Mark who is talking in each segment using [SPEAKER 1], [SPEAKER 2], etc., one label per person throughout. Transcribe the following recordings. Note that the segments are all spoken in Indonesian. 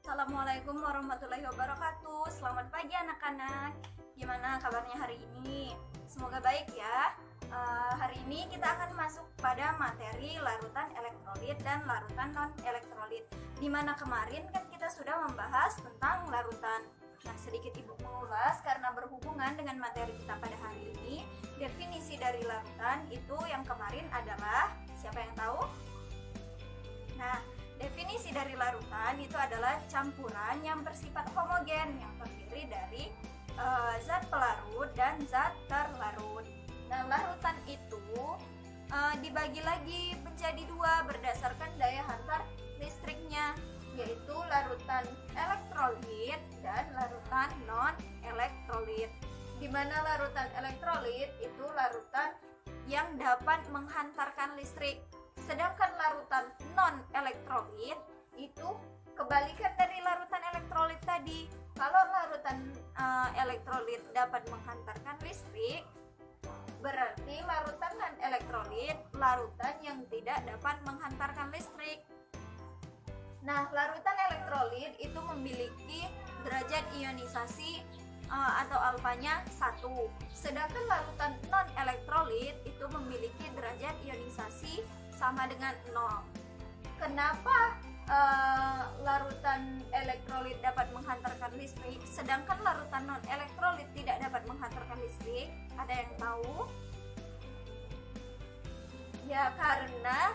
[SPEAKER 1] Assalamualaikum warahmatullahi wabarakatuh. Selamat pagi anak-anak. Gimana kabarnya hari ini? Semoga baik ya. Hari ini kita akan masuk pada materi larutan elektrolit dan larutan non-elektrolit. Dimana kemarin kan kita sudah membahas tentang larutan. Nah, sedikit ibu mengulas karena berhubungan dengan materi kita pada hari ini. Definisi dari larutan itu yang kemarin adalah, siapa yang tahu? Nah, definisi dari larutan itu adalah campuran yang bersifat homogen yang terdiri dari zat pelarut dan zat terlarut. Nah, larutan itu dibagi lagi menjadi dua berdasarkan daya hantar listriknya, yaitu larutan elektrolit dan larutan non-elektrolit. Di mana larutan elektrolit itu larutan yang dapat menghantarkan listrik. Sedangkan larutan non-elektrolit itu kebalikan dari larutan elektrolit tadi. Kalau larutan elektrolit dapat menghantarkan listrik, berarti larutan non-elektrolit larutan yang tidak dapat menghantarkan listrik. Nah, larutan elektrolit itu memiliki derajat ionisasi atau alfanya 1. Sedangkan larutan non-elektrolit itu memiliki derajat ionisasi sama dengan 0. Kenapa larutan elektrolit dapat menghantarkan listrik sedangkan larutan non-elektrolit tidak dapat menghantarkan listrik? Ada yang tahu? Ya, karena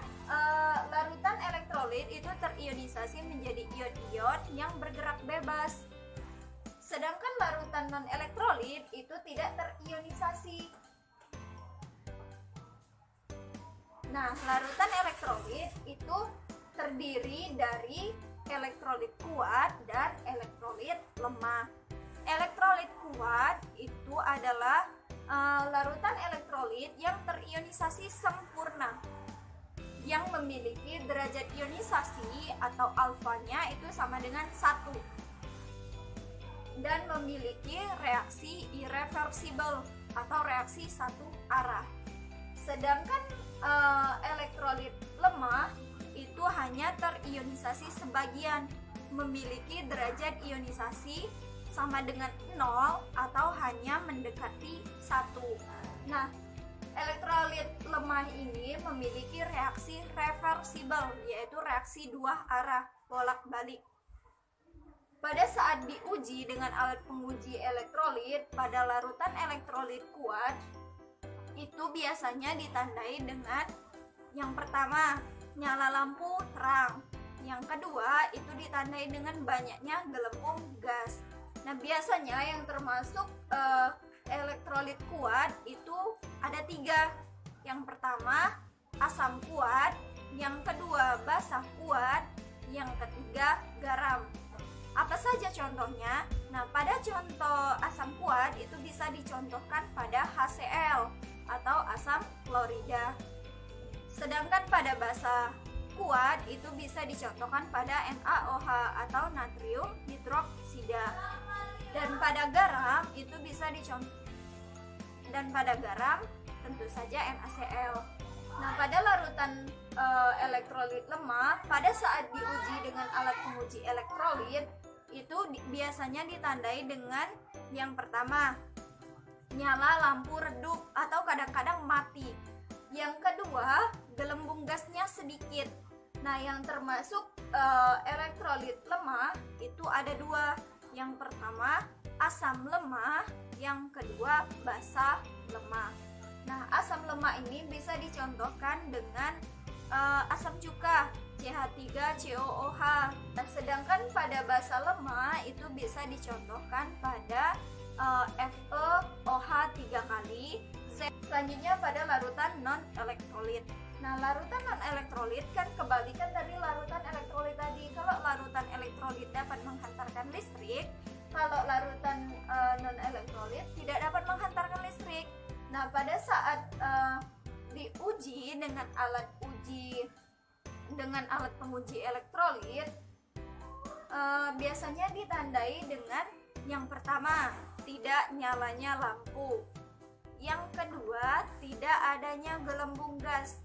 [SPEAKER 1] larutan elektrolit itu terionisasi menjadi ion-ion yang bergerak bebas. Sedangkan larutan non-elektrolit itu tidak terionisasi. Nah, larutan elektrolit itu terdiri dari elektrolit kuat dan elektrolit lemah. Elektrolit kuat itu adalah larutan elektrolit yang terionisasi sempurna, yang memiliki derajat ionisasi atau alfanya itu sama dengan 1 dan memiliki reaksi irreversibel atau reaksi satu arah. Sedangkan elektrolit lemah itu hanya terionisasi sebagian, memiliki derajat ionisasi sama dengan 0 atau hanya mendekati 1. Nah, elektrolit lemah ini memiliki reaksi reversibel, yaitu reaksi dua arah bolak-balik. Pada saat diuji dengan alat penguji elektrolit pada larutan elektrolit kuat, itu biasanya ditandai dengan yang pertama, nyala lampu terang. Yang kedua, itu ditandai dengan banyaknya gelembung gas. Nah, biasanya yang termasuk elektrolit kuat itu ada 3. Yang pertama, asam kuat. Yang kedua, basa kuat. Yang ketiga, garam. Apa saja contohnya? Nah, pada contoh asam kuat itu bisa dicontohkan pada HCl atau asam klorida. Sedangkan pada basa kuat itu bisa dicontohkan pada NaOH atau natrium hidroksida. Dan pada garam itu bisa tentu saja NaCl. Nah, pada larutan elektrolit lemah, pada saat diuji dengan alat penguji elektrolit itu biasanya ditandai dengan yang pertama, nyala lampu redup atau kadang-kadang mati. Yang kedua, gelembung gasnya sedikit. Nah, yang termasuk elektrolit lemah itu ada 2. Yang pertama, asam lemah. Yang kedua, basa lemah. Nah, asam lemah ini bisa dicontohkan dengan asam cuka CH3COOH. Nah, sedangkan pada basa lemah itu bisa dicontohkan pada FeOH 3 kali. Selanjutnya pada larutan non-elektrolit. Nah, larutan non-elektrolit kan kebalikan dari larutan elektrolit tadi. Kalau larutan elektrolit dapat menghantarkan listrik, kalau larutan non-elektrolit tidak dapat menghantarkan listrik. Nah, pada saat diuji dengan alat penguji elektrolit, biasanya ditandai dengan yang pertama, tidak nyalanya lampu. Yang kedua, tidak adanya gelembung gas.